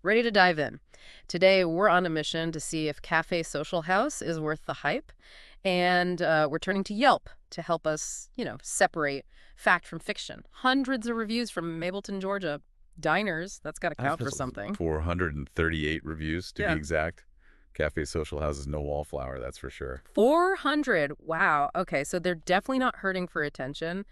Ready to dive in. Today, we're on a mission to see if Cafe Social House is worth the hype, and we're turning to Yelp to help us, separate fact from fiction. Hundreds of reviews from Mableton, Georgia. Diners, that's got to count for something. 438 reviews, to Yeah. be exact. Cafe Social House is no wallflower, that's for sure. 400. Wow. Okay, so they're definitely not hurting for attention.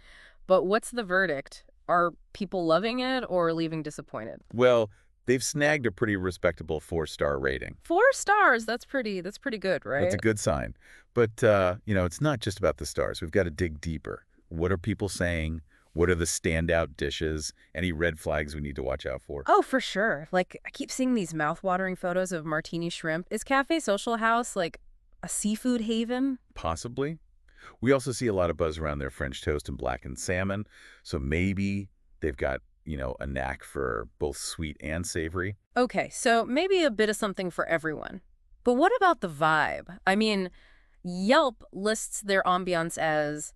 But what's the verdict? Are people loving it or leaving disappointed? Well, they've snagged a pretty respectable 4-star rating. 4 stars. That's pretty good, right? That's a good sign. But, it's not just about the stars. We've got to dig deeper. What are people saying? What are the standout dishes? Any red flags we need to watch out for? Oh, for sure. Like, I keep seeing these mouth-watering photos of martini shrimp. Is Cafe Social House, like, a seafood haven? Possibly. We also see a lot of buzz around their French toast and blackened salmon. So maybe they've got, a knack for both sweet and savory. Okay, so maybe a bit of something for everyone. But what about the vibe? I mean, Yelp lists their ambiance as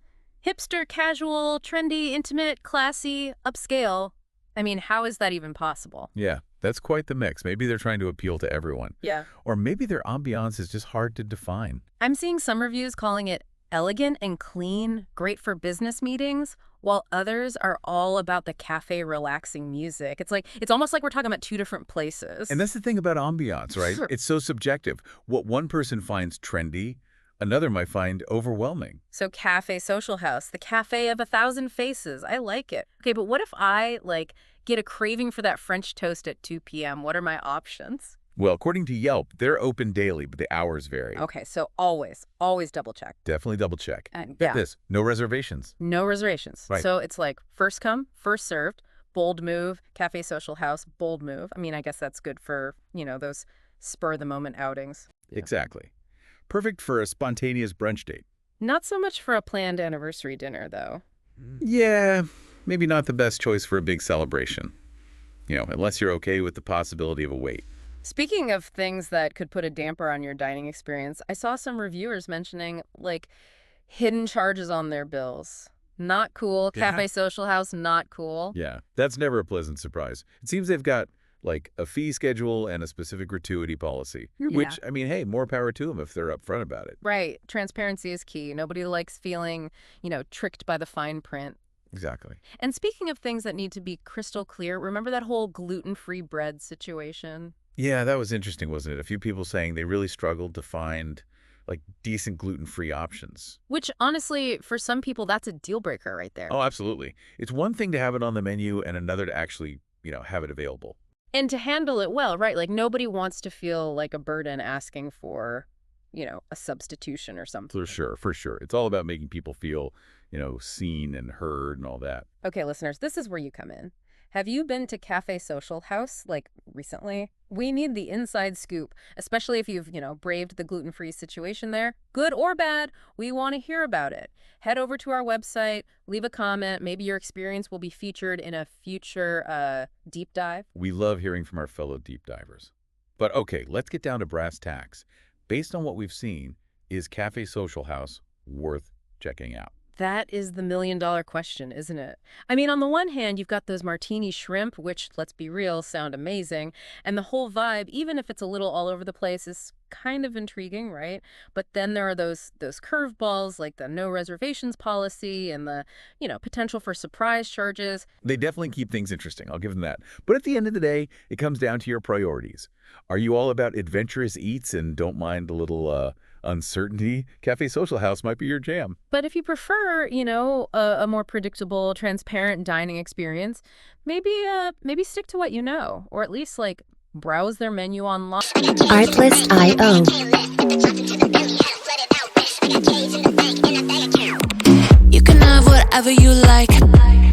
hipster, casual, trendy, intimate, classy, upscale. I mean, how is that even possible? Yeah, that's quite the mix. Maybe they're trying to appeal to everyone. Yeah. Or maybe their ambiance is just hard to define. I'm seeing some reviews calling it elegant and clean, great for business meetings, while others are all about the cafe relaxing music. It's almost like we're talking about two different places. And that's the thing about ambiance, right? Sure. It's so subjective. What one person finds trendy, another might find overwhelming. So Cafe Social House, the cafe of 1,000 faces. I like it. Okay, but what if I, get a craving for that French toast at 2 p.m.? What are my options? Well, according to Yelp, they're open daily, but the hours vary. Okay, so always double check. Definitely double check. And Get this, no reservations. no reservations. Right. So it's like first come, first served, bold move, Cafe Social House, bold move. I mean, I guess that's good for, those spur-of-the-moment outings. Exactly. Perfect for a spontaneous brunch date. Not so much for a planned anniversary dinner, though. Yeah, maybe not the best choice for a big celebration. Unless you're okay with the possibility of a wait. Speaking of things that could put a damper on your dining experience, I saw some reviewers mentioning, hidden charges on their bills. Not cool. Yeah. Cafe Social House, not cool. Yeah, that's never a pleasant surprise. It seems they've got, a fee schedule and a specific gratuity policy. Which, hey, more power to them if they're upfront about it. Right. Transparency is key. Nobody likes feeling, tricked by the fine print. Exactly. And speaking of things that need to be crystal clear, remember that whole gluten-free bread situation? Yeah, that was interesting, wasn't it? A few people saying they really struggled to find, decent gluten-free options. Which, honestly, for some people, that's a deal breaker right there. Oh, absolutely. It's one thing to have it on the menu and another to actually, have it available. And to handle it well, right? Nobody wants to feel like a burden asking for, a substitution or something. For sure. It's all about making people feel, seen and heard and all that. Okay, listeners, this is where you come in. Have you been to Cafe Social House, recently? We need the inside scoop, especially if you've, braved the gluten-free situation there. Good or bad, we want to hear about it. Head over to our website, leave a comment. Maybe your experience will be featured in a future deep dive. We love hearing from our fellow deep divers. But okay, let's get down to brass tacks. Based on what we've seen, is Cafe Social House worth checking out? That is the million-dollar question, isn't it? I mean, on the one hand, you've got those martini shrimp, which, let's be real, sound amazing. And the whole vibe, even if it's a little all over the place, is kind of intriguing, right? But then there are those curveballs, like the no reservations policy and the, potential for surprise charges. They definitely keep things interesting, I'll give them that. But at the end of the day, it comes down to your priorities. Are you all about adventurous eats and don't mind a little uncertainty? Cafe Social House might be your jam. But if you prefer, a more predictable, transparent dining experience, maybe stick to what you know, or at least browse their menu online. Artlist.io. You can have whatever you like.